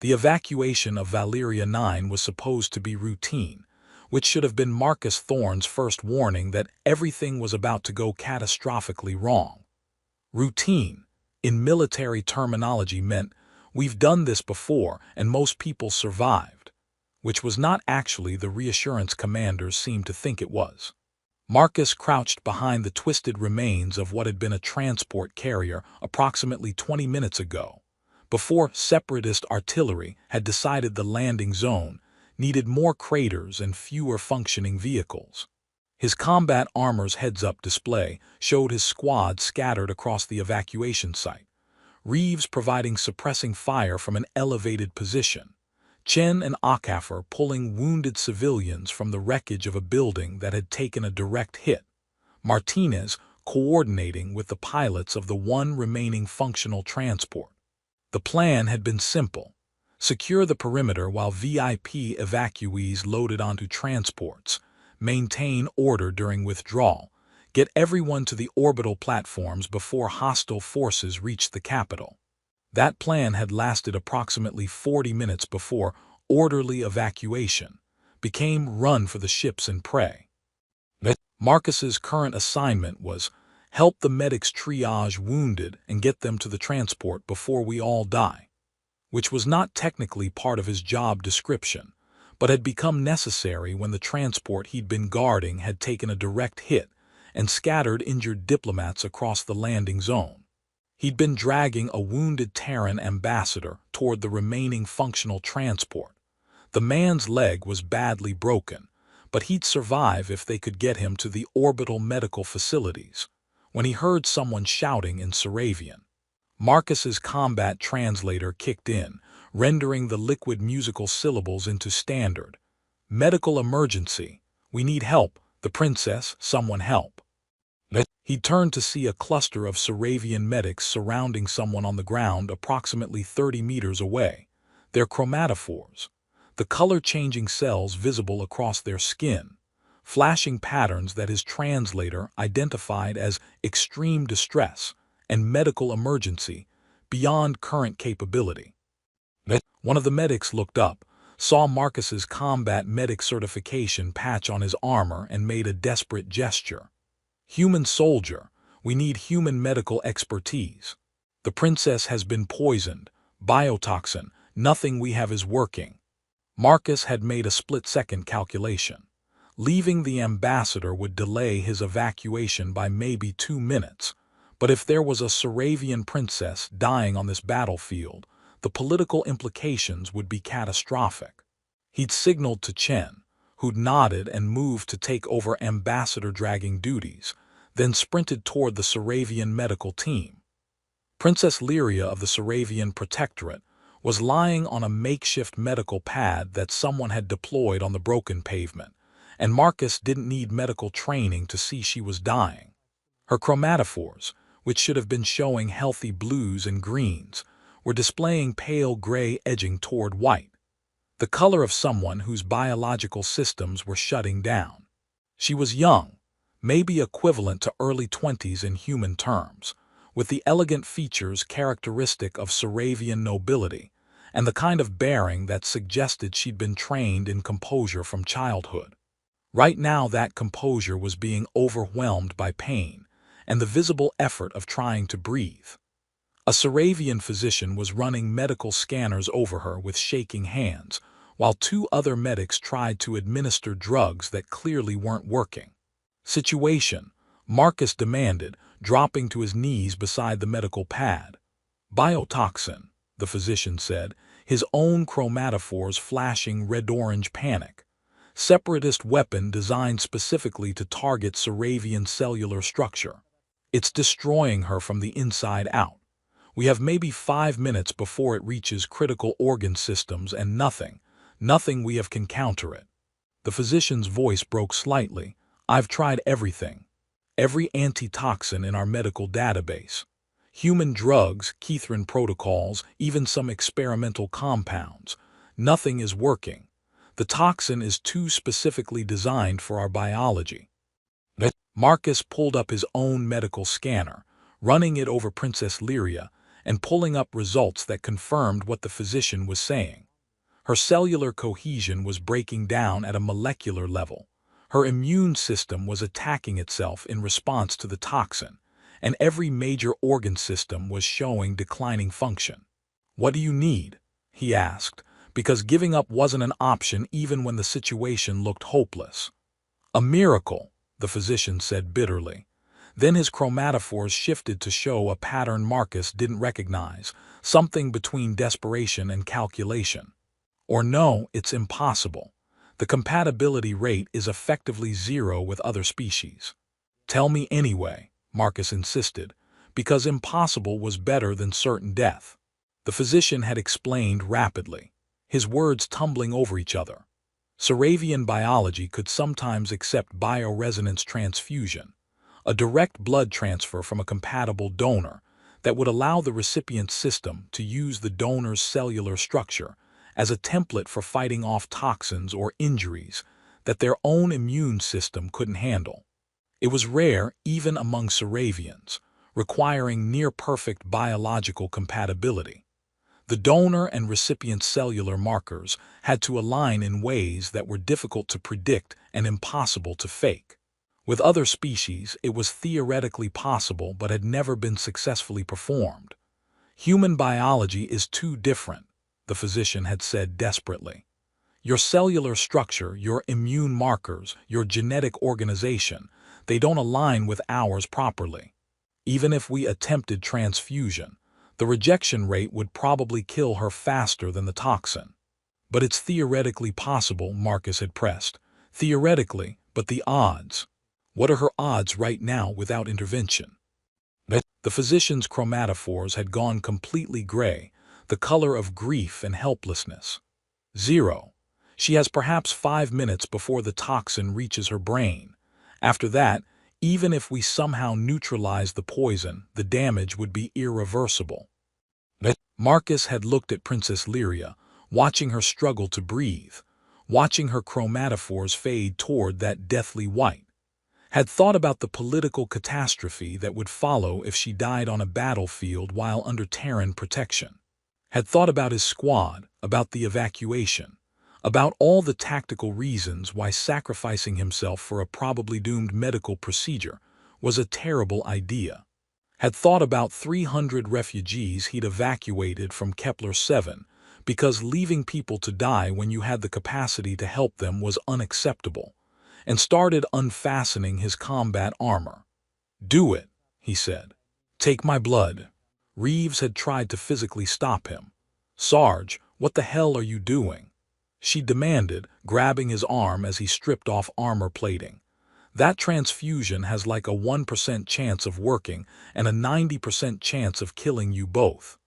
The evacuation of Valeria 9 was supposed to be routine, which should have been Marcus Thorne's first warning that everything was about to go catastrophically wrong. Routine, in military terminology, meant we've done this before and most people survived, which was not actually the reassurance commanders seemed to think it was. Marcus crouched behind the twisted remains of what had been a transport carrier approximately 20 minutes ago, before separatist artillery had decided the landing zone needed more craters and fewer functioning vehicles. His combat armor's heads-up display showed his squad scattered across the evacuation site, Reeves providing suppressing fire from an elevated position, Chen and Okafor pulling wounded civilians from the wreckage of a building that had taken a direct hit, Martinez coordinating with the pilots of the one remaining functional transport. The plan had been simple: secure the perimeter while VIP evacuees loaded onto transports, maintain order during withdrawal, get everyone to the orbital platforms before hostile forces reached the capital. That plan had lasted approximately 40 minutes before orderly evacuation became run for the ships and prey. Marcus's current assignment was help the medics triage wounded and get them to the transport before we all die, which was not technically part of his job description, but had become necessary when the transport he'd been guarding had taken a direct hit and scattered injured diplomats across the landing zone. He'd been dragging a wounded Terran ambassador toward the remaining functional transport. The man's leg was badly broken, but he'd survive if they could get him to the orbital medical facilities, when he heard someone shouting in Saravian. Marcus's combat translator kicked in, rendering the liquid musical syllables into standard. Medical emergency. We need help. The princess, someone help. He turned to see a cluster of Saravian medics surrounding someone on the ground approximately 30 meters away, their chromatophores, the color-changing cells visible across their skin, flashing patterns that his translator identified as extreme distress and medical emergency beyond current capability. One of the medics looked up, saw Marcus's combat medic certification patch on his armor and made a desperate gesture. Human soldier, we need human medical expertise. The princess has been poisoned, biotoxin, nothing we have is working. Marcus had made a split-second calculation. Leaving the ambassador would delay his evacuation by maybe 2 minutes, but if there was a Saravian princess dying on this battlefield, the political implications would be catastrophic. He'd signaled to Chen, who'd nodded and moved to take over ambassador-dragging duties, then sprinted toward the Saravian medical team. Princess Lyria of the Saravian Protectorate was lying on a makeshift medical pad that someone had deployed on the broken pavement, and Marcus didn't need medical training to see she was dying. Her chromatophores, which should have been showing healthy blues and greens, were displaying pale gray edging toward white, the color of someone whose biological systems were shutting down. She was young, maybe equivalent to early 20s in human terms, with the elegant features characteristic of Saravian nobility and the kind of bearing that suggested she'd been trained in composure from childhood. Right now that composure was being overwhelmed by pain and the visible effort of trying to breathe. A Saravian physician was running medical scanners over her with shaking hands, while 2 other medics tried to administer drugs that clearly weren't working. Situation, Marcus demanded, dropping to his knees beside the medical pad. Biotoxin, the physician said, his own chromatophores flashing red-orange panic. Separatist weapon designed specifically to target Saravian cellular structure. It's destroying her from the inside out. We have maybe 5 minutes before it reaches critical organ systems and nothing we have can counter it. The physician's voice broke slightly. I've tried everything. Every antitoxin in our medical database. Human drugs, Kithrin protocols, even some experimental compounds. Nothing is working. The toxin is too specifically designed for our biology. Marcus pulled up his own medical scanner, running it over Princess Lyria, and pulling up results that confirmed what the physician was saying. Her cellular cohesion was breaking down at a molecular level. Her immune system was attacking itself in response to the toxin, and every major organ system was showing declining function. "What do you need?" he asked, because giving up wasn't an option even when the situation looked hopeless. "A miracle," the physician said bitterly. Then his chromatophores shifted to show a pattern Marcus didn't recognize, something between desperation and calculation. "Or no, it's impossible. The compatibility rate is effectively zero with other species." "Tell me anyway," Marcus insisted, because impossible was better than certain death. The physician had explained rapidly, his words tumbling over each other. Saravian biology could sometimes accept bioresonance transfusion, a direct blood transfer from a compatible donor that would allow the recipient's system to use the donor's cellular structure as a template for fighting off toxins or injuries that their own immune system couldn't handle. It was rare even among Saravians, requiring near-perfect biological compatibility. The donor and recipient's cellular markers had to align in ways that were difficult to predict and impossible to fake. With other species, it was theoretically possible but had never been successfully performed. "Human biology is too different," the physician had said desperately. "Your cellular structure, your immune markers, your genetic organization, they don't align with ours properly. Even if we attempted transfusion, the rejection rate would probably kill her faster than the toxin." "But it's theoretically possible," Marcus had pressed. "Theoretically, but the odds. What are her odds right now without intervention?" The physician's chromatophores had gone completely gray, the color of grief and helplessness. "Zero. She has perhaps 5 minutes before the toxin reaches her brain. After that, even if we somehow neutralize the poison, the damage would be irreversible." Marcus had looked at Princess Lyria, watching her struggle to breathe, watching her chromatophores fade toward that deathly white. Had thought about the political catastrophe that would follow if she died on a battlefield while under Terran protection. Had thought about his squad, about the evacuation, about all the tactical reasons why sacrificing himself for a probably doomed medical procedure was a terrible idea. Had thought about 300 refugees he'd evacuated from Kepler-7 because leaving people to die when you had the capacity to help them was unacceptable, and started unfastening his combat armor. "Do it," he said. "Take my blood." Reeves had tried to physically stop him. "Sarge, what the hell are you doing?" she demanded, grabbing his arm as he stripped off armor plating. "That transfusion has like a 1% chance of working and a 90% chance of killing you both."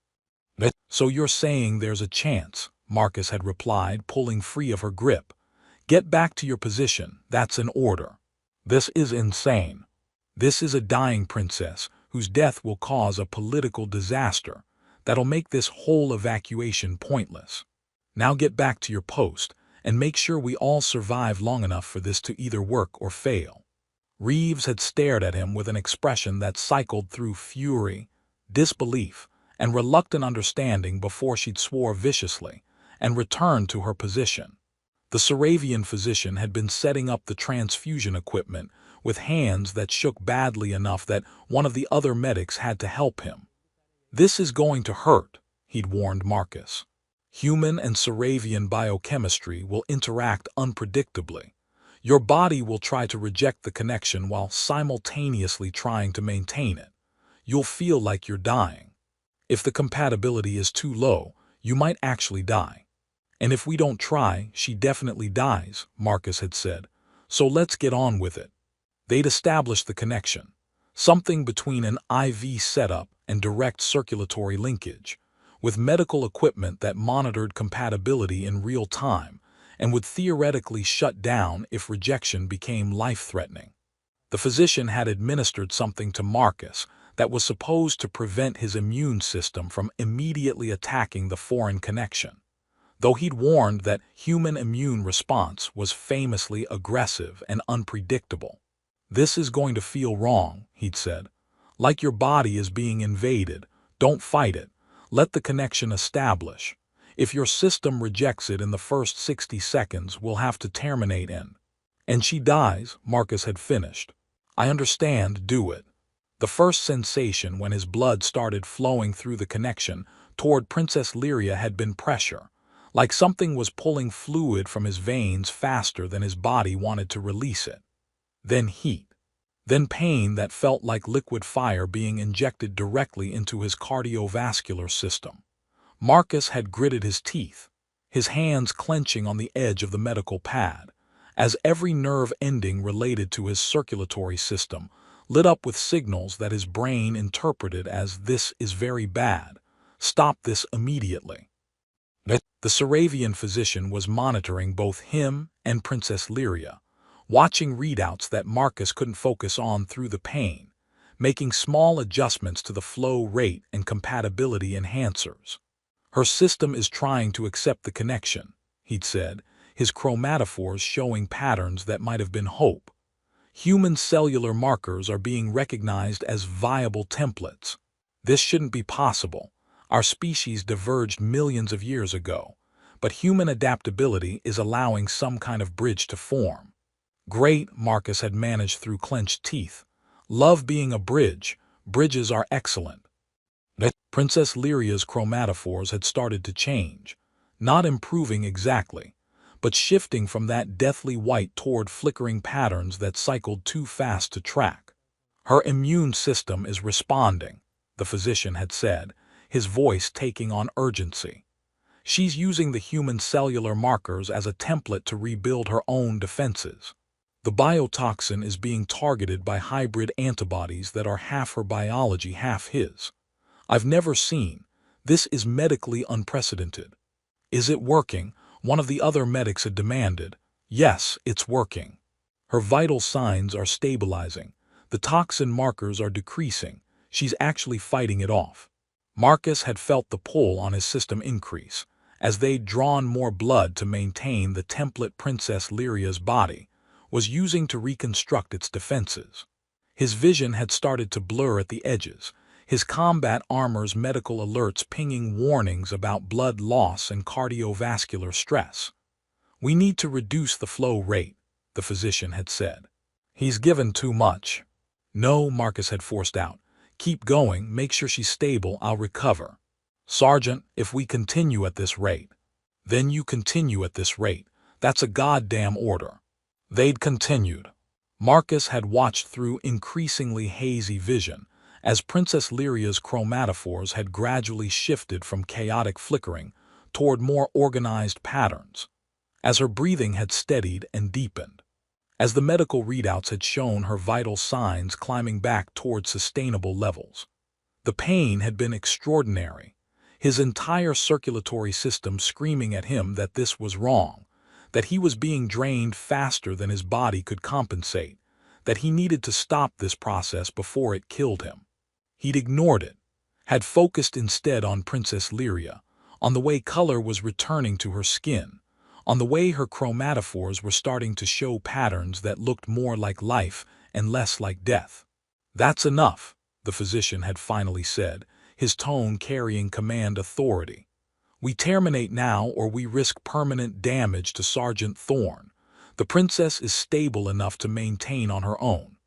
"So you're saying there's a chance," Marcus had replied, pulling free of her grip. "Get back to your position, that's an order." "This is insane. This is a dying princess whose death will cause a political disaster that'll make this whole evacuation pointless. Now get back to your post and make sure we all survive long enough for this to either work or fail." Reeves had stared at him with an expression that cycled through fury, disbelief, and reluctant understanding before she'd swore viciously and returned to her position. The Saravian physician had been setting up the transfusion equipment with hands that shook badly enough that one of the other medics had to help him. "This is going to hurt," he'd warned Marcus. "Human and Saravian biochemistry will interact unpredictably. Your body will try to reject the connection while simultaneously trying to maintain it. You'll feel like you're dying. If the compatibility is too low, you might actually die. And if we don't try, she definitely dies," Marcus had said. "So let's get on with it." They'd established the connection, something between an IV setup and direct circulatory linkage, with medical equipment that monitored compatibility in real time and would theoretically shut down if rejection became life-threatening. The physician had administered something to Marcus that was supposed to prevent his immune system from immediately attacking the foreign connection, though he'd warned that human immune response was famously aggressive and unpredictable. "This is going to feel wrong," he'd said, "like your body is being invaded, Don't fight it. Let the connection establish. If your system rejects it in the first 60 seconds, we'll have to terminate in. And she dies, Marcus had finished. I understand, do it. The first sensation when his blood started flowing through the connection toward Princess Lyria had been pressure, like something was pulling fluid from his veins faster than his body wanted to release it. Then heat. Then pain that felt like liquid fire being injected directly into his cardiovascular system. Marcus had gritted his teeth, his hands clenching on the edge of the medical pad, as every nerve ending related to his circulatory system lit up with signals that his brain interpreted as "this is very bad. Stop this immediately." The Saravian physician was monitoring both him and Princess Lyria, watching readouts that Marcus couldn't focus on through the pain, making small adjustments to the flow rate and compatibility enhancers. Her system is trying to accept the connection, he'd said, his chromatophores showing patterns that might have been hope. Human cellular markers are being recognized as viable templates. This shouldn't be possible. Our species diverged millions of years ago, but human adaptability is allowing some kind of bridge to form. Great, Marcus had managed through clenched teeth. Love being a bridge. Bridges are excellent. Princess Lyria's chromatophores had started to change, not improving exactly, but shifting from that deathly white toward flickering patterns that cycled too fast to track. Her immune system is responding, the physician had said, his voice taking on urgency. She's using the human cellular markers as a template to rebuild her own defenses. The biotoxin is being targeted by hybrid antibodies that are half her biology, half his. I've never seen. This is medically unprecedented. Is it working? One of the other medics had demanded. Yes, it's working. Her vital signs are stabilizing. The toxin markers are decreasing. She's actually fighting it off. Marcus had felt the pull on his system increase, as they'd drawn more blood to maintain the template Princess Lyria's body was using to reconstruct its defenses. His vision had started to blur at the edges, his combat armor's medical alerts pinging warnings about blood loss and cardiovascular stress. We need to reduce the flow rate, the physician had said. He's given too much. No, Marcus had forced out. Keep going, make sure she's stable, I'll recover. Sergeant, if we continue at this rate. Then you continue at this rate. That's a goddamn order. They'd continued. Marcus had watched through increasingly hazy vision, as Princess Lyria's chromatophores had gradually shifted from chaotic flickering toward more organized patterns, as her breathing had steadied and deepened, as the medical readouts had shown her vital signs climbing back toward sustainable levels. The pain had been extraordinary, his entire circulatory system screaming at him that this was wrong, that he was being drained faster than his body could compensate, that he needed to stop this process before it killed him. He'd ignored it, had focused instead on Princess Lyria, on the way color was returning to her skin, on the way her chromatophores were starting to show patterns that looked more like life and less like death. That's enough, the physician had finally said, his tone carrying command authority. We terminate now or we risk permanent damage to Sergeant Thorne. The princess is stable enough to maintain on her own.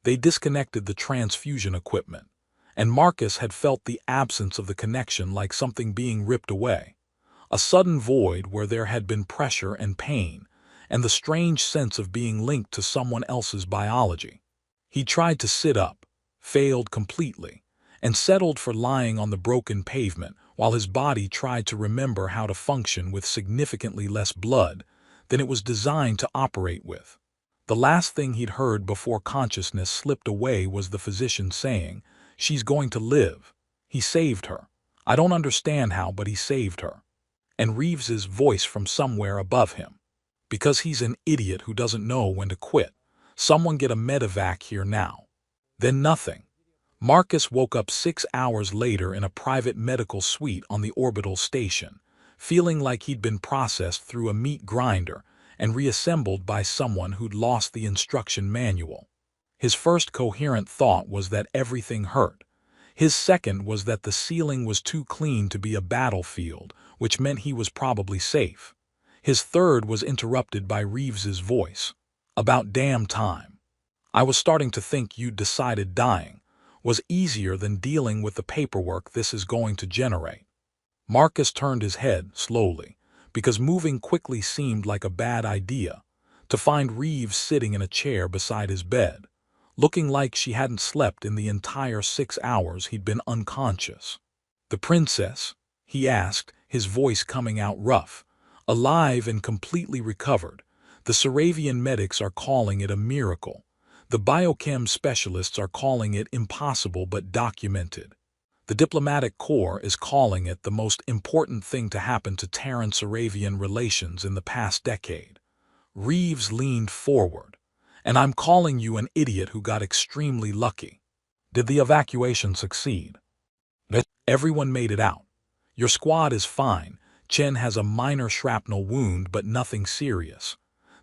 They disconnected the transfusion equipment, and Marcus had felt the absence of the connection like something being ripped away. A sudden void where there had been pressure and pain, and the strange sense of being linked to someone else's biology. He tried to sit up, failed completely, and settled for lying on the broken pavement while his body tried to remember how to function with significantly less blood than it was designed to operate with. The last thing he'd heard before consciousness slipped away was the physician saying, "She's going to live. He saved her. I don't understand how, but he saved her." And Reeves's voice from somewhere above him. "Because he's an idiot who doesn't know when to quit. Someone get a medevac here now." Then nothing. Marcus woke up 6 hours later in a private medical suite on the orbital station, feeling like he'd been processed through a meat grinder and reassembled by someone who'd lost the instruction manual. His first coherent thought was that everything hurt. His second was that the ceiling was too clean to be a battlefield, which meant he was probably safe. His third was interrupted by Reeves's voice. About damn time. I was starting to think you'd decided dying was easier than dealing with the paperwork this is going to generate. Marcus turned his head slowly, because moving quickly seemed like a bad idea, to find Reeves sitting in a chair beside his bed, looking like she hadn't slept in the entire 6 hours he'd been unconscious. "The princess?" he asked, his voice coming out rough. "Alive and completely recovered. The Saravian medics are calling it a miracle. The biochem specialists are calling it impossible but documented. The diplomatic corps is calling it the most important thing to happen to Terran-Saravian relations in the past decade." Reeves leaned forward. "And I'm calling you an idiot who got extremely lucky. Did the evacuation succeed?" "Everyone made it out. Your squad is fine. Chen has a minor shrapnel wound but nothing serious.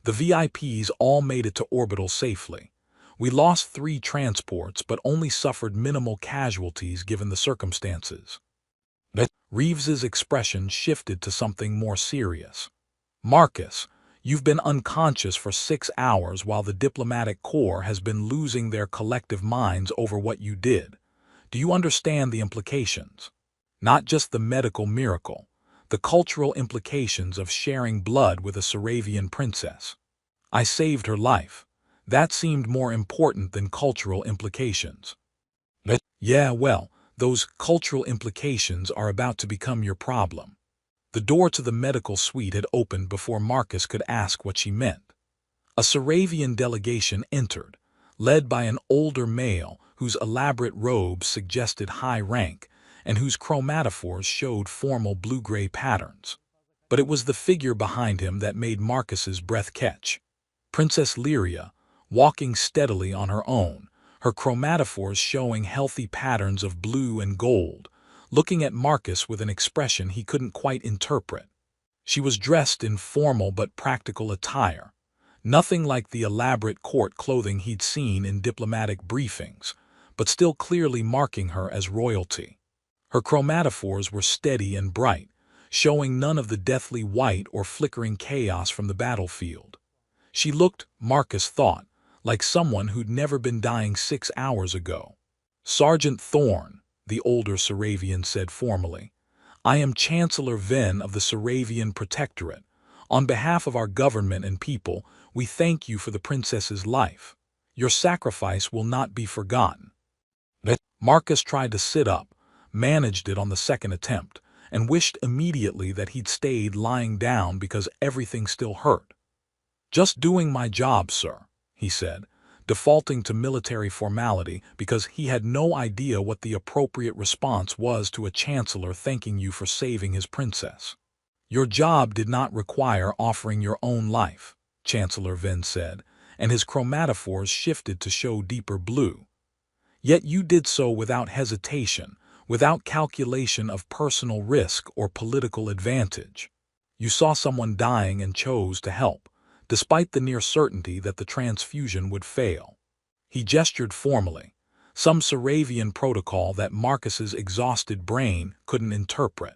The VIPs all made it to orbital safely. We lost 3 transports but only suffered minimal casualties given the circumstances." Reeves's expression shifted to something more serious. "Marcus, you've been unconscious for 6 hours while the diplomatic corps has been losing their collective minds over what you did. Do you understand the implications? Not just the medical miracle, the cultural implications of sharing blood with a Saravian princess. I saved her life. That seemed more important than cultural implications." "Yeah, well, those cultural implications are about to become your problem." The door to the medical suite had opened before Marcus could ask what she meant. A Saravian delegation entered, led by an older male whose elaborate robes suggested high rank and whose chromatophores showed formal blue-gray patterns. But it was the figure behind him that made Marcus's breath catch. Princess Lyria, walking steadily on her own, her chromatophores showing healthy patterns of blue and gold, looking at Marcus with an expression he couldn't quite interpret. She was dressed in formal but practical attire, nothing like the elaborate court clothing he'd seen in diplomatic briefings, but still clearly marking her as royalty. Her chromatophores were steady and bright, showing none of the deathly white or flickering chaos from the battlefield. She looked, Marcus thought, like someone who'd never been dying 6 hours ago. "Sergeant Thorne," the older Saravian said formally, "I am Chancellor Ven of the Saravian Protectorate. On behalf of our government and people, we thank you for the princess's life. Your sacrifice will not be forgotten." Marcus tried to sit up, managed it on the second attempt, and wished immediately that he'd stayed lying down because everything still hurt. "Just doing my job, sir," he said, defaulting to military formality because he had no idea what the appropriate response was to a chancellor thanking you for saving his princess. "Your job did not require offering your own life," Chancellor Ven said, and his chromatophores shifted to show deeper blue. "Yet you did so without hesitation, without calculation of personal risk or political advantage. You saw someone dying and chose to help, despite the near certainty that the transfusion would fail." He gestured formally, some Saravian protocol that Marcus's exhausted brain couldn't interpret.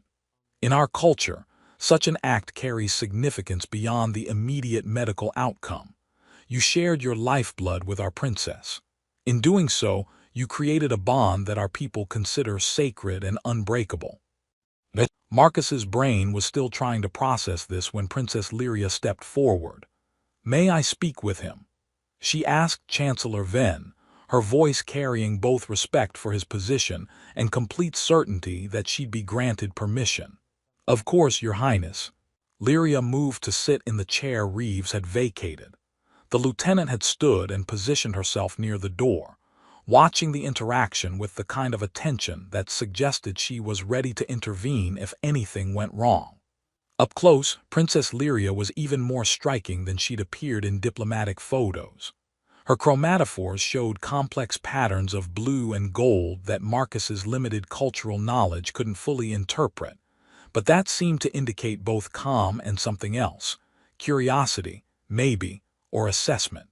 "In our culture, such an act carries significance beyond the immediate medical outcome. You shared your lifeblood with our princess. In doing so, you created a bond that our people consider sacred and unbreakable." Marcus's brain was still trying to process this when Princess Lyria stepped forward. "May I speak with him?" she asked Chancellor Ven, her voice carrying both respect for his position and complete certainty that she'd be granted permission. "Of course, Your Highness." Lyria moved to sit in the chair Reeves had vacated. The lieutenant had stood and positioned herself near the door, watching the interaction with the kind of attention that suggested she was ready to intervene if anything went wrong. Up close, Princess Lyria was even more striking than she'd appeared in diplomatic photos. Her chromatophores showed complex patterns of blue and gold that Marcus's limited cultural knowledge couldn't fully interpret, but that seemed to indicate both calm and something else, curiosity, maybe, or assessment.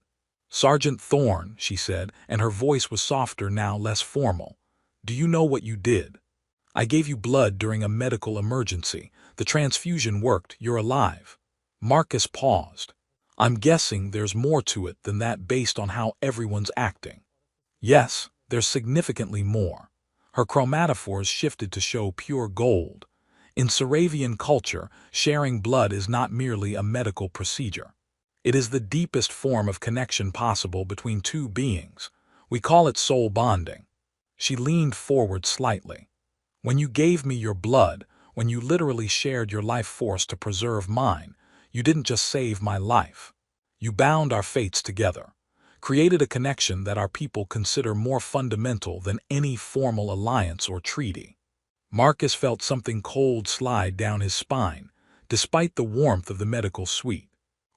"Sergeant Thorne," she said, and her voice was softer now, less formal. Do you know what you did? I gave you blood during a medical emergency. The transfusion worked. You're alive. Marcus paused. I'm guessing there's more to it than that based on how everyone's acting. Yes, there's significantly more. Her chromatophores shifted to show pure gold. In Saravian culture, sharing blood is not merely a medical procedure. It is the deepest form of connection possible between two beings. We call it soul bonding. She leaned forward slightly. When you gave me your blood, when you literally shared your life force to preserve mine, you didn't just save my life. You bound our fates together, created a connection that our people consider more fundamental than any formal alliance or treaty. Marcus felt something cold slide down his spine, despite the warmth of the medical suite.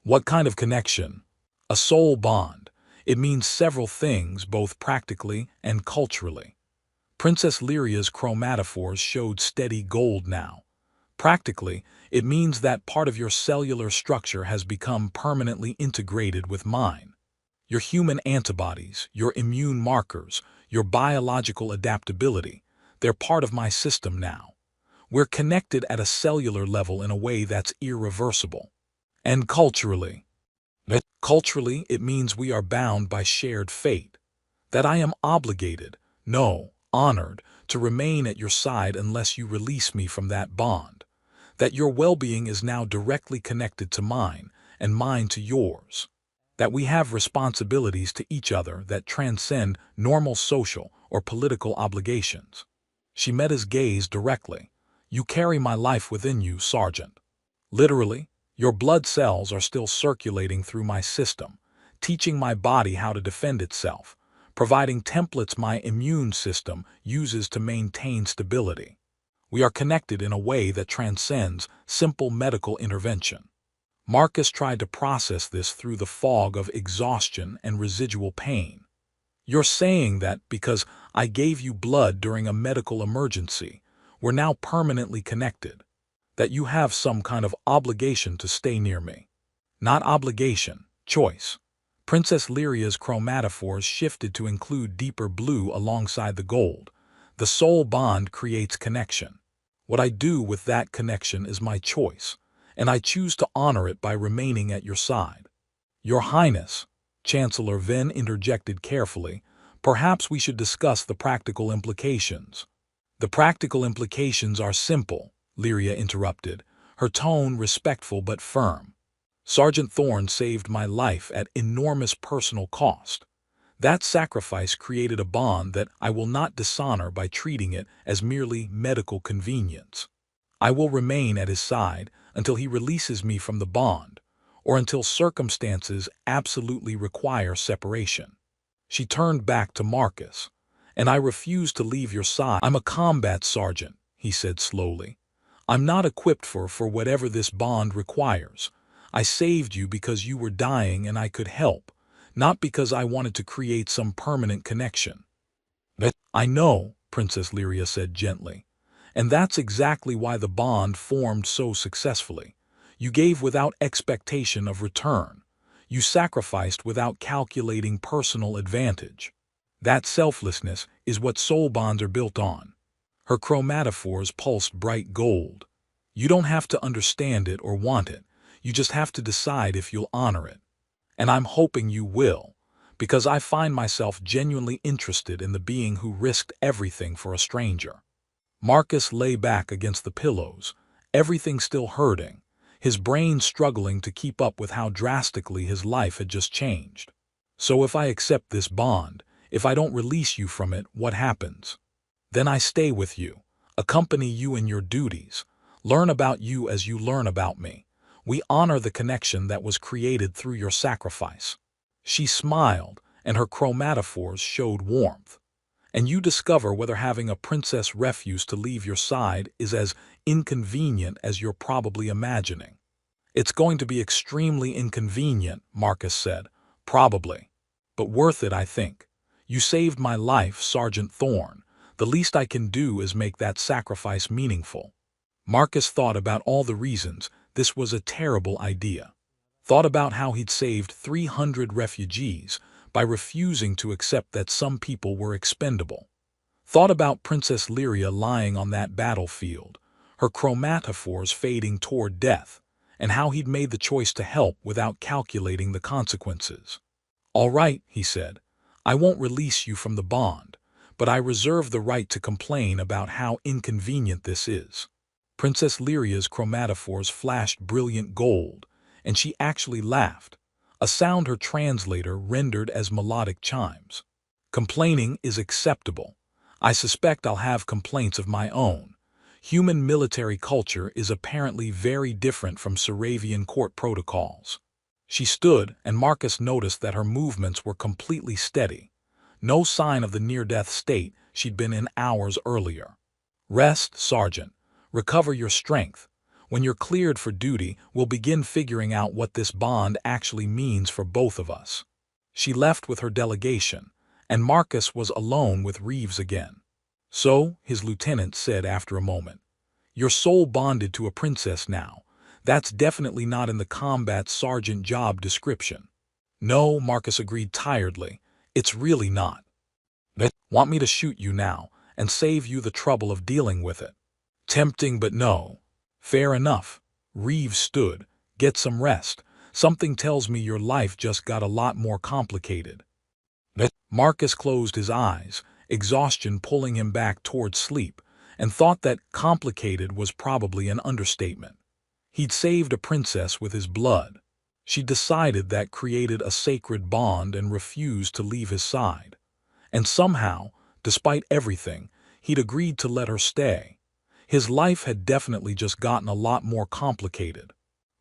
What kind of connection? A soul bond. It means several things, both practically and culturally. Princess Lyria's chromatophores showed steady gold now. Practically, it means that part of your cellular structure has become permanently integrated with mine. Your human antibodies, your immune markers, your biological adaptability, they're part of my system now. We're connected at a cellular level in a way that's irreversible. And culturally? Culturally, it means we are bound by shared fate. That I am obligated, no, honored, to remain at your side unless you release me from that bond. That your well-being is now directly connected to mine, and mine to yours. That we have responsibilities to each other that transcend normal social or political obligations. She met his gaze directly. You carry my life within you, Sergeant. Literally, your blood cells are still circulating through my system, teaching my body how to defend itself, providing templates my immune system uses to maintain stability. We are connected in a way that transcends simple medical intervention. Marcus tried to process this through the fog of exhaustion and residual pain. You're saying that because I gave you blood during a medical emergency, we're now permanently connected. That you have some kind of obligation to stay near me. Not obligation, choice. Princess Lyria's chromatophores shifted to include deeper blue alongside the gold. The soul bond creates connection. What I do with that connection is my choice, and I choose to honor it by remaining at your side. Your Highness, Chancellor Ven interjected carefully, perhaps we should discuss the practical implications. The practical implications are simple, Lyria interrupted, her tone respectful but firm. Sergeant Thorne saved my life at enormous personal cost. That sacrifice created a bond that I will not dishonor by treating it as merely medical convenience. I will remain at his side until he releases me from the bond, or until circumstances absolutely require separation. She turned back to Marcus. And I refuse to leave your side. I'm a combat sergeant, he said slowly. I'm not equipped for whatever this bond requires. I saved you because you were dying and I could help, not because I wanted to create some permanent connection. But I know, Princess Lyria said gently, and that's exactly why the bond formed so successfully. You gave without expectation of return. You sacrificed without calculating personal advantage. That selflessness is what soul bonds are built on. Her chromatophores pulsed bright gold. You don't have to understand it or want it. You just have to decide if you'll honor it. And I'm hoping you will, because I find myself genuinely interested in the being who risked everything for a stranger. Marcus lay back against the pillows, everything still hurting, his brain struggling to keep up with how drastically his life had just changed. So if I accept this bond, if I don't release you from it, what happens? Then I stay with you, accompany you in your duties, learn about you as you learn about me. We honor the connection that was created through your sacrifice. She smiled, and her chromatophores showed warmth. And you discover whether having a princess refuse to leave your side is as inconvenient as you're probably imagining. It's going to be extremely inconvenient, Marcus said. Probably. But worth it, I think. You saved my life, Sergeant Thorne. The least I can do is make that sacrifice meaningful. Marcus thought about all the reasons this was a terrible idea. Thought about how he'd saved 300 refugees by refusing to accept that some people were expendable. Thought about Princess Lyria lying on that battlefield, her chromatophores fading toward death, and how he'd made the choice to help without calculating the consequences. "All right," he said, "I won't release you from the bond, but I reserve the right to complain about how inconvenient this is." Princess Lyria's chromatophores flashed brilliant gold, and she actually laughed, a sound her translator rendered as melodic chimes. "Complaining is acceptable. I suspect I'll have complaints of my own. Human military culture is apparently very different from Saravian court protocols." She stood, and Marcus noticed that her movements were completely steady. No sign of the near-death state she'd been in hours earlier. "Rest, Sergeant. Recover your strength. When you're cleared for duty, we'll begin figuring out what this bond actually means for both of us." She left with her delegation, and Marcus was alone with Reeves again. "So," his lieutenant said after a moment, "you're soul bonded to a princess now. That's definitely not in the combat sergeant job description." "No," Marcus agreed tiredly, "it's really not. They want me to shoot you now and save you the trouble of dealing with it." "Tempting, but no." "Fair enough." Reeves stood. "Get some rest. Something tells me your life just got a lot more complicated." Marcus closed his eyes, exhaustion pulling him back toward sleep, and thought that complicated was probably an understatement. He'd saved a princess with his blood. She decided that created a sacred bond and refused to leave his side. And somehow, despite everything, he'd agreed to let her stay. His life had definitely just gotten a lot more complicated.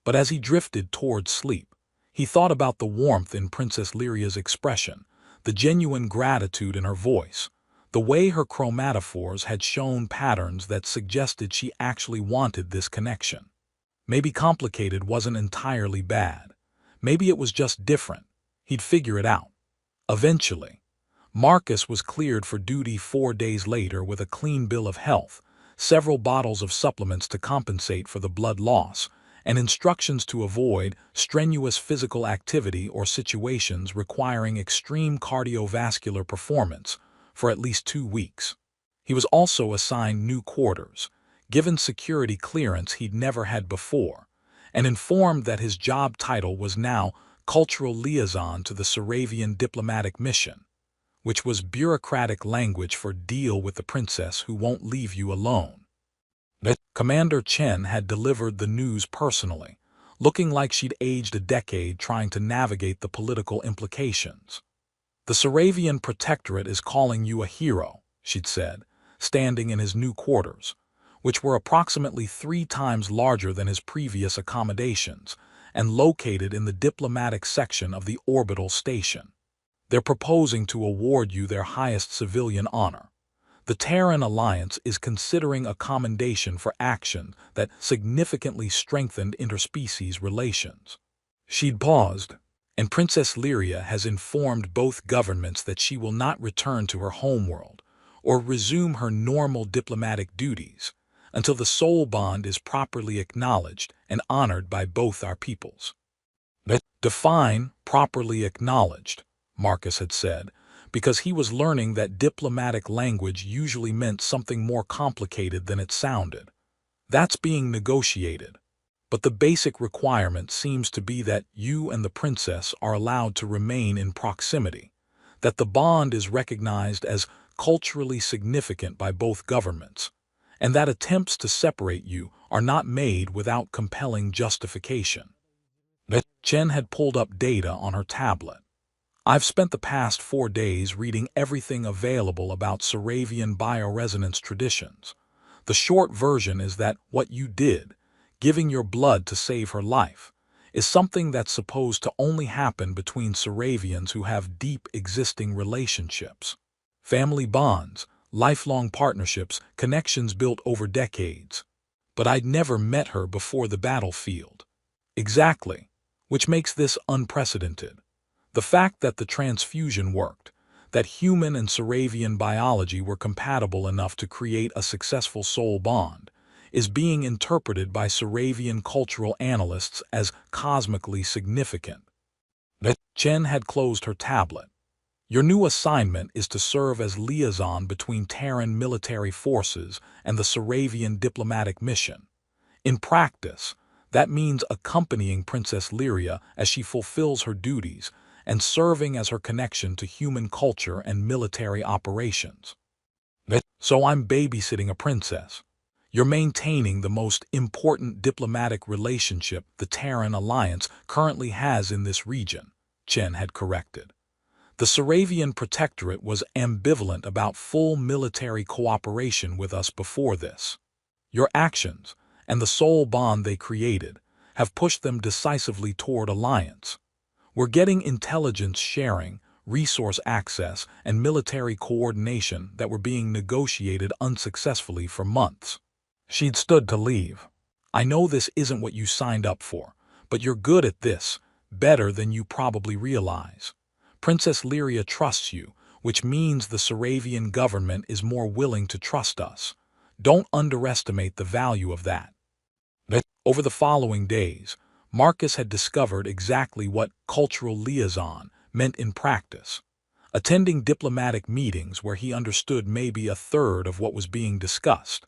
But as he drifted toward sleep, he thought about the warmth in Princess Lyria's expression, the genuine gratitude in her voice, the way her chromatophores had shown patterns that suggested she actually wanted this connection. Maybe complicated wasn't entirely bad. Maybe it was just different. He'd figure it out. Eventually. Marcus was cleared for duty 4 days later with a clean bill of health, several bottles of supplements to compensate for the blood loss, and instructions to avoid strenuous physical activity or situations requiring extreme cardiovascular performance for at least 2 weeks. He was also assigned new quarters, given security clearance he'd never had before, and informed that his job title was now Cultural Liaison to the Saravian Diplomatic Mission, which was bureaucratic language for deal with the princess who won't leave you alone. Commander Chen had delivered the news personally, looking like she'd aged a decade trying to navigate the political implications. "The Saravian Protectorate is calling you a hero," she'd said, standing in his new quarters, which were approximately 3 times larger than his previous accommodations and located in the diplomatic section of the orbital station. "They're proposing to award you their highest civilian honor. The Terran Alliance is considering a commendation for action that significantly strengthened interspecies relations." She'd paused, and Princess Lyria has informed both governments that she will not return to her homeworld or resume her normal diplomatic duties until the soul bond is properly acknowledged and honored by both our peoples. "Define properly acknowledged," Marcus had said, because he was learning that diplomatic language usually meant something more complicated than it sounded. "That's being negotiated. But the basic requirement seems to be that you and the princess are allowed to remain in proximity, that the bond is recognized as culturally significant by both governments, and that attempts to separate you are not made without compelling justification." Chen had pulled up data on her tablet. "I've spent the past 4 days reading everything available about Saravian bioresonance traditions. The short version is that what you did, giving your blood to save her life, is something that's supposed to only happen between Saravians who have deep existing relationships. Family bonds, lifelong partnerships, connections built over decades. But I'd never met her before the battlefield." "Exactly, which makes this unprecedented. The fact that the transfusion worked, that human and Saravian biology were compatible enough to create a successful soul bond, is being interpreted by Saravian cultural analysts as cosmically significant." Chen had closed her tablet. Your new assignment is to serve as liaison between Terran military forces and the Saravian diplomatic mission. In practice, that means accompanying Princess Lyria as she fulfills her duties and serving as her connection to human culture and military operations. So I'm babysitting a princess. You're maintaining the most important diplomatic relationship the Terran alliance currently has in this region, Chen had corrected. The Saravian Protectorate was ambivalent about full military cooperation with us before this. Your actions, and the soul bond they created, have pushed them decisively toward alliance. We're getting intelligence sharing, resource access, and military coordination that were being negotiated unsuccessfully for months. She'd stood to leave. I know this isn't what you signed up for, but you're good at this, better than you probably realize. Princess Lyria trusts you, which means the Saravian government is more willing to trust us. Don't underestimate the value of that. Over the following days, Marcus had discovered exactly what cultural liaison meant in practice, attending diplomatic meetings where he understood maybe a third of what was being discussed,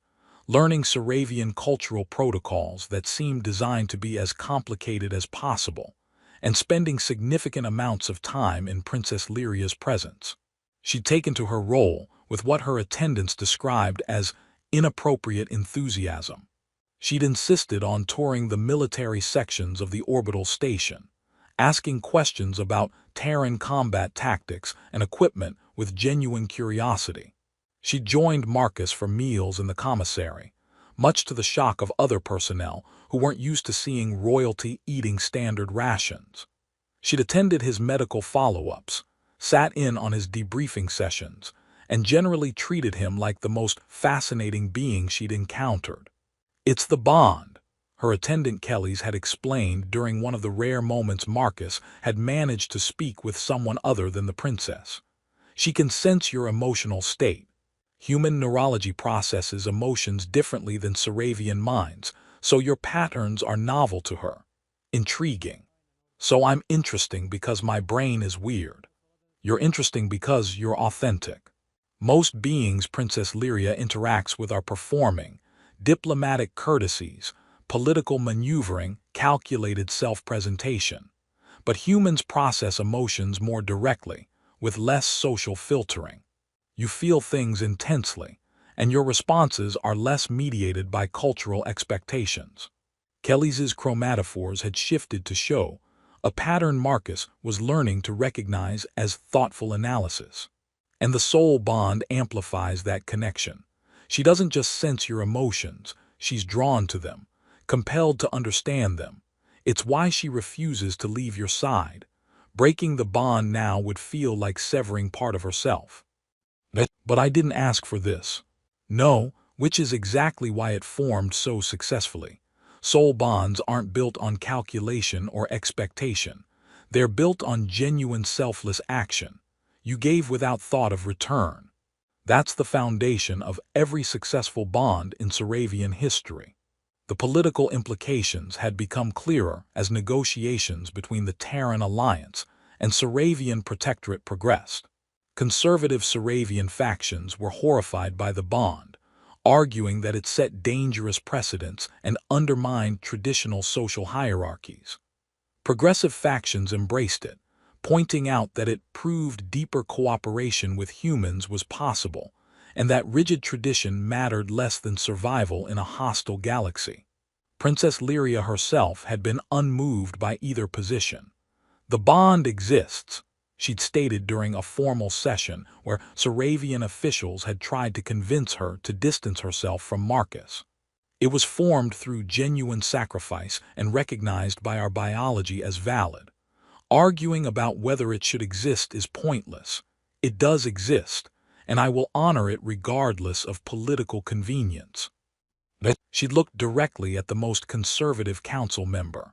learning Saravian cultural protocols that seemed designed to be as complicated as possible, and spending significant amounts of time in Princess Lyria's presence. She'd taken to her role with what her attendants described as inappropriate enthusiasm. She'd insisted on touring the military sections of the orbital station, asking questions about Terran combat tactics and equipment with genuine curiosity. She joined Marcus for meals in the commissary, much to the shock of other personnel who weren't used to seeing royalty eating standard rations. She'd attended his medical follow-ups, sat in on his debriefing sessions, and generally treated him like the most fascinating being she'd encountered. It's the bond, her attendant Kellys had explained during one of the rare moments Marcus had managed to speak with someone other than the princess. She can sense your emotional state. Human neurology processes emotions differently than Saravian minds, so your patterns are novel to her. Intriguing. So I'm interesting because my brain is weird. You're interesting because you're authentic. Most beings Princess Lyria interacts with are performing diplomatic courtesies, political maneuvering, calculated self-presentation. But humans process emotions more directly, with less social filtering. You feel things intensely, and your responses are less mediated by cultural expectations. Kellys' chromatophores had shifted to show a pattern Marcus was learning to recognize as thoughtful analysis. And the soul bond amplifies that connection. She doesn't just sense your emotions, she's drawn to them, compelled to understand them. It's why she refuses to leave your side. Breaking the bond now would feel like severing part of herself. But I didn't ask for this. No, which is exactly why it formed so successfully. Soul bonds aren't built on calculation or expectation. They're built on genuine selfless action. You gave without thought of return. That's the foundation of every successful bond in Saravian history. The political implications had become clearer as negotiations between the Terran alliance and Saravian Protectorate progressed. Conservative Saravian factions were horrified by the bond, arguing that it set dangerous precedents and undermined traditional social hierarchies. Progressive factions embraced it, pointing out that it proved deeper cooperation with humans was possible, and that rigid tradition mattered less than survival in a hostile galaxy. Princess Lyria herself had been unmoved by either position. The bond exists, she'd stated during a formal session where Saravian officials had tried to convince her to distance herself from Marcus. It was formed through genuine sacrifice and recognized by our biology as valid. Arguing about whether it should exist is pointless. It does exist, and I will honor it regardless of political convenience. She looked directly at the most conservative council member.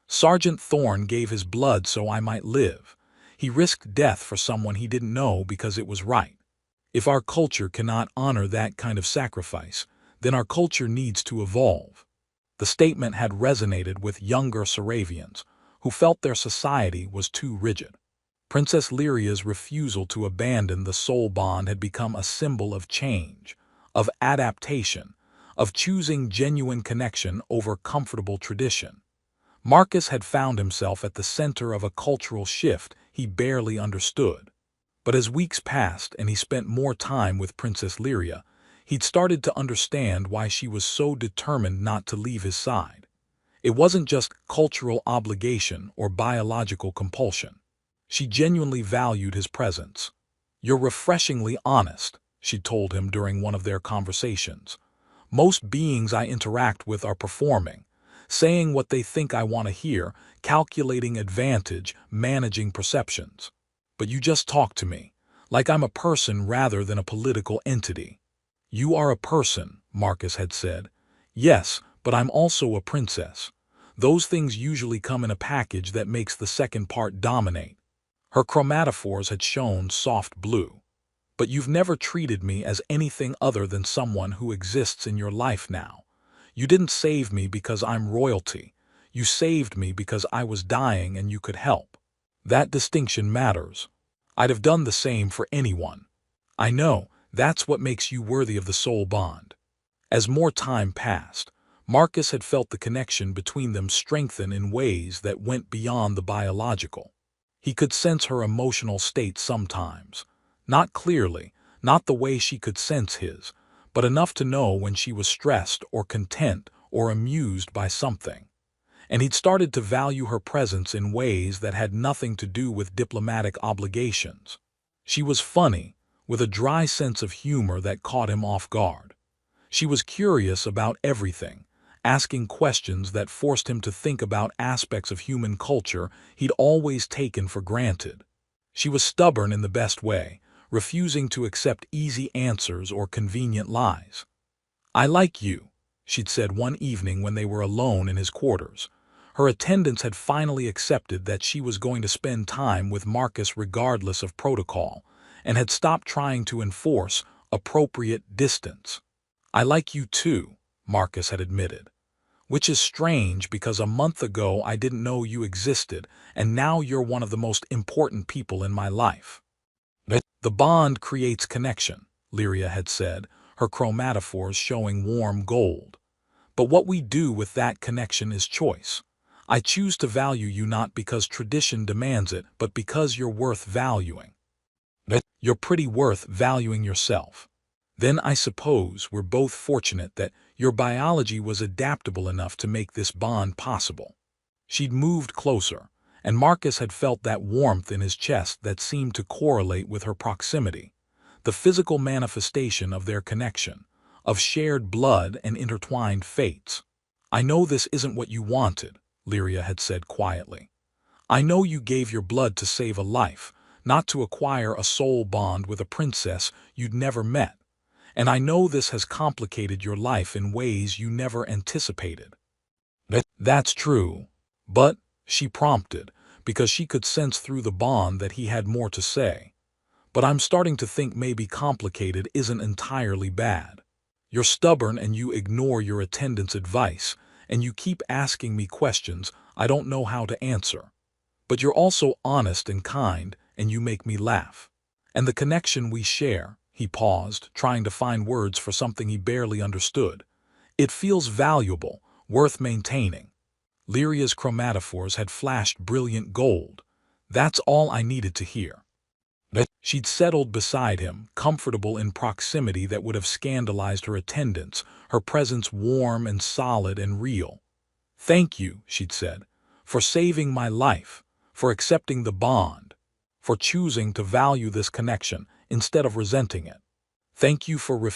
Sergeant Thorne gave his blood so I might live. He risked death for someone he didn't know because it was right. If our culture cannot honor that kind of sacrifice, then our culture needs to evolve. The statement had resonated with younger Saravians, who felt their society was too rigid. Princess Lyria's refusal to abandon the soul bond had become a symbol of change, of adaptation, of choosing genuine connection over comfortable tradition. Marcus had found himself at the center of a cultural shift he barely understood. But as weeks passed and he spent more time with Princess Lyria, he'd started to understand why she was so determined not to leave his side. It wasn't just cultural obligation or biological compulsion. She genuinely valued his presence. "You're refreshingly honest," she told him during one of their conversations. "Most beings I interact with are performing, saying what they think I want to hear, calculating advantage, managing perceptions. But you just talk to me, like I'm a person rather than a political entity." "You are a person," Marcus had said. "Yes, but I'm also a princess. Those things usually come in a package that makes the second part dominate." Her chromatophores had shown soft blue. "But you've never treated me as anything other than someone who exists in your life now. You didn't save me because I'm royalty. You saved me because I was dying and you could help. That distinction matters. I'd have done the same for anyone. I know, that's what makes you worthy of the soul bond." As more time passed, Marcus had felt the connection between them strengthen in ways that went beyond the biological. He could sense her emotional state sometimes. Not clearly, not the way she could sense his, but enough to know when she was stressed or content or amused by something. And he'd started to value her presence in ways that had nothing to do with diplomatic obligations. She was funny, with a dry sense of humor that caught him off guard. She was curious about everything, asking questions that forced him to think about aspects of human culture he'd always taken for granted. She was stubborn in the best way, refusing to accept easy answers or convenient lies. "I like you," she'd said one evening when they were alone in his quarters. Her attendants had finally accepted that she was going to spend time with Marcus regardless of protocol, and had stopped trying to enforce appropriate distance. "I like you too," Marcus had admitted. "Which is strange because a month ago I didn't know you existed, and now you're one of the most important people in my life." "The bond creates connection," Lyria had said, her chromatophores showing warm gold. "But what we do with that connection is choice. I choose to value you not because tradition demands it, but because you're worth valuing. You're pretty worth valuing yourself. Then I suppose we're both fortunate that your biology was adaptable enough to make this bond possible." She'd moved closer, and Marcus had felt that warmth in his chest that seemed to correlate with her proximity, the physical manifestation of their connection, of shared blood and intertwined fates. "I know this isn't what you wanted," Lyria had said quietly. "I know you gave your blood to save a life, not to acquire a soul bond with a princess you'd never met. And I know this has complicated your life in ways you never anticipated." "That's true. But," she prompted, because she could sense through the bond that he had more to say. "But I'm starting to think maybe complicated isn't entirely bad. You're stubborn and you ignore your attendant's advice, and you keep asking me questions I don't know how to answer. But you're also honest and kind, and you make me laugh. And the connection we share," he paused, trying to find words for something he barely understood. "It feels valuable, worth maintaining." Lyria's chromatophores had flashed brilliant gold. That's all I needed to hear. She'd settled beside him, comfortable in proximity that would have scandalized her attendants, her presence warm and solid and real. "Thank you," she'd said, "for saving my life, for accepting the bond, for choosing to value this connection instead of resenting it. Thank you for